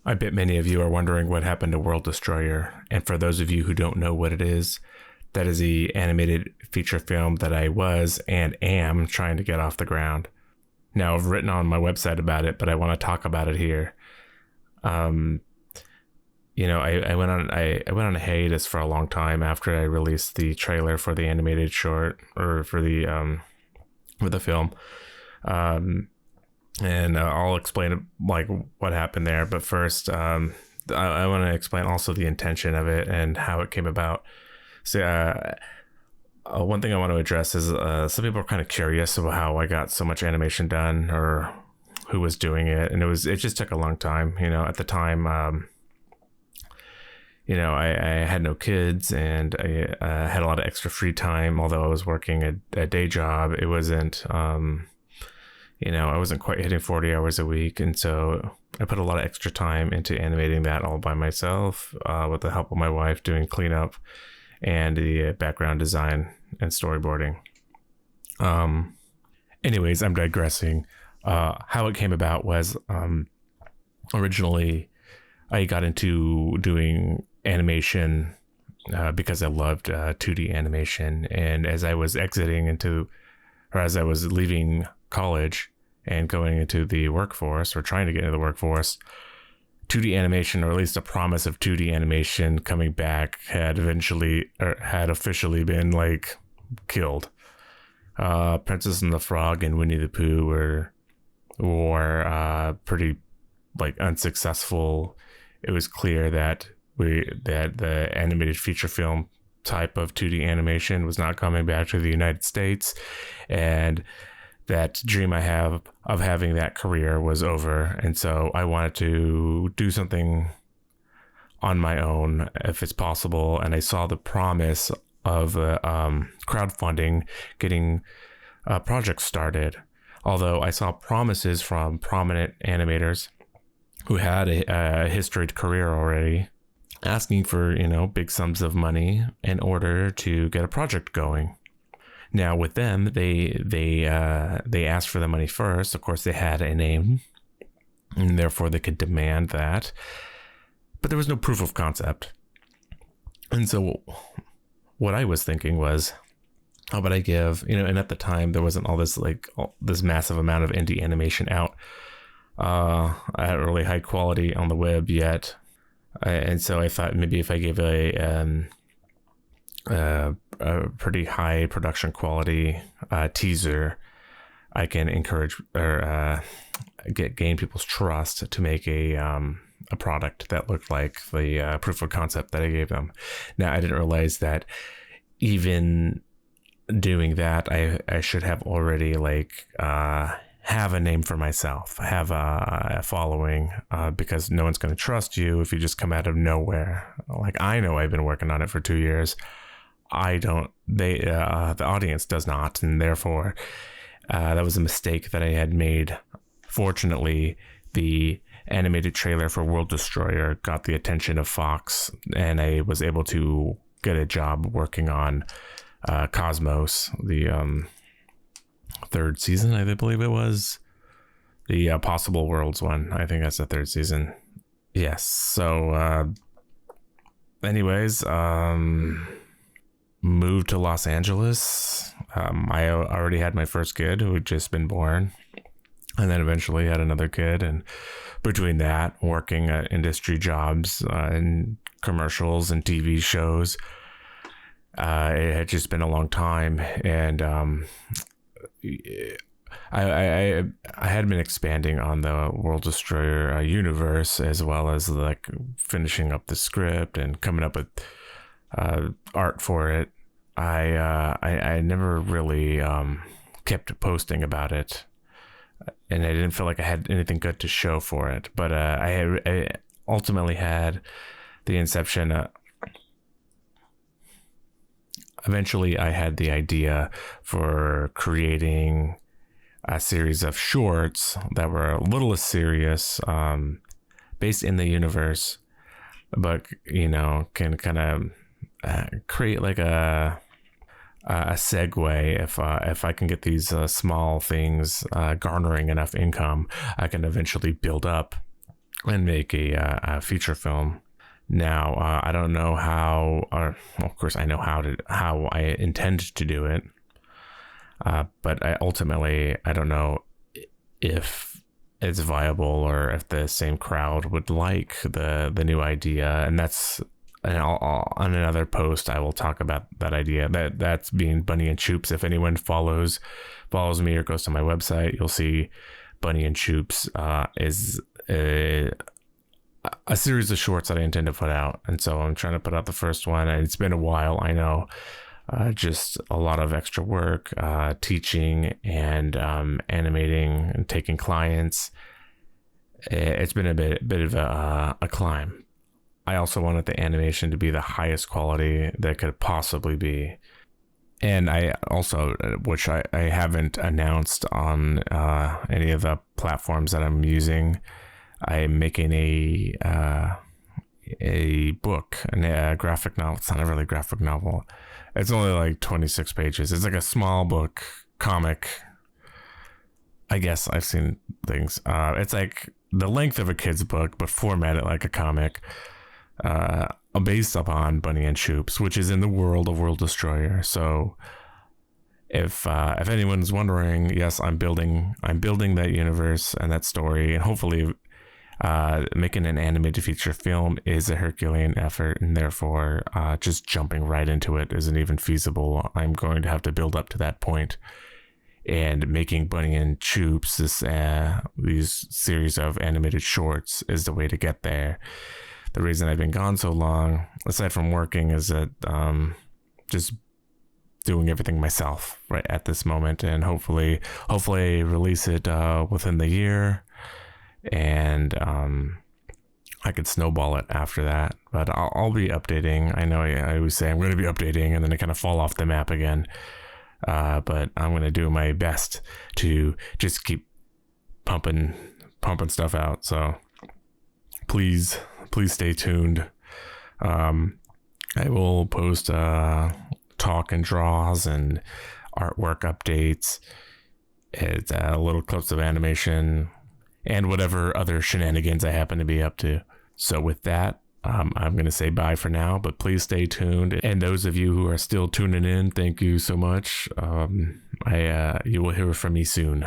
I bet many of you are wondering what happened to World Destroyer, and for those of you who don't know what it is, that is the animated feature film that I was and am trying to get off the ground. Now, I've written on my website about it, but I want to talk about it here. Um, I went on a hiatus for a long time after I released the trailer for the animated short or for the film. And I'll explain like what happened there. But first, I want to explain also the intention of it and how it came about. So, one thing I want to address is some people are kind of curious about how I got so much animation done or who was doing it, and it just took a long time. At the time, I had no kids and I had a lot of extra free time. Although I was working a day job, it wasn't. I wasn't quite hitting 40 hours a week. And so I put a lot of extra time into animating that all by myself, with the help of my wife doing cleanup and the background design and storyboarding. Anyways, I'm digressing. How it came about was, originally I got into doing animation, because I loved 2D animation. And as I was as I was leaving college and going into the workforce or trying to get into the workforce, 2D animation, or at least a promise of 2D animation coming back, had officially been like killed. Princess and the Frog and Winnie the Pooh were pretty like unsuccessful. It was clear that the animated feature film type of 2D animation was not coming back to the United States, and that dream I have of having that career was over. And so I wanted to do something on my own if it's possible. And I saw the promise of crowdfunding getting projects started. Although I saw promises from prominent animators who had a historied career already, asking for, big sums of money in order to get a project going. Now with them, they asked for the money first. Of course, they had a name, and therefore they could demand that. But there was no proof of concept. And so what I was thinking was, how about I give, and at the time there wasn't all this massive amount of indie animation out at really high quality on the web yet. And so I thought maybe if I gave a pretty high production quality teaser, I can encourage or gain people's trust to make a product that looked like the proof of concept that I gave them. Now, I didn't realize that even doing that, I should have already have a name for myself, have a following, because no one's going to trust you if you just come out of nowhere. Like, I know I've been working on it for 2 years. The audience does not. And therefore, that was a mistake that I had made. Fortunately, the animated trailer for World Destroyer got the attention of Fox, and I was able to get a job working on Cosmos, the third season, I believe it was. The Possible Worlds one. I think that's the third season. Yes. So, anyways, moved to Los Angeles. I already had my first kid who had just been born, and then eventually had another kid. And between that, working at industry jobs and commercials and TV shows, it had just been a long time. And I had been expanding on the World Destroyer universe, as well as finishing up the script and coming up with art for it. I never really kept posting about it, and I didn't feel like I had anything good to show for it. But I ultimately had the inception. Eventually, I had the idea for creating a series of shorts that were a little less serious, based in the universe, but can kind of create like a segue. If I can get these small things garnering enough income, I can eventually build up and make a feature film. Now, I don't know how, or well, of course I know how I intend to do it. But ultimately, I don't know if it's viable or if the same crowd would like the new idea. And that's, and on another post, I will talk about that idea. That's being Bunny and Choops. If anyone follows me or goes to my website, you'll see Bunny and Choops is a series of shorts that I intend to put out. And so I'm trying to put out the first one, and it's been a while, I know. Just a lot of extra work, teaching and animating and taking clients. It's been a bit of a climb. I also wanted the animation to be the highest quality that could possibly be. And I also, which I haven't announced on any of the platforms that I'm using, I'm making a book, a graphic novel. It's not a really graphic novel. It's only like 26 pages. It's like a small book, comic. I guess I've seen things. It's like the length of a kid's book, but formatted like a comic. Based upon Bunny and Choops, which is in the world of World Destroyer. So if anyone's wondering, yes, I'm building that universe and that story, and hopefully making an animated feature film is a Herculean effort, and therefore just jumping right into it isn't even feasible. I'm going to have to build up to that point, and making Bunny and Choops, these series of animated shorts, is the way to get there. The reason I've been gone so long, aside from working, is that just doing everything myself right at this moment, and hopefully release it within the year, and I could snowball it after that. But I'll be updating. I know I always say I'm going to be updating, and then I kind of fall off the map again. But I'm going to do my best to just keep pumping stuff out. So please stay tuned. I will post talk and draws and artwork updates. It's little clips of animation and whatever other shenanigans I happen to be up to. So with that, I'm going to say bye for now, but please stay tuned. And those of you who are still tuning in, thank you so much. You will hear from me soon.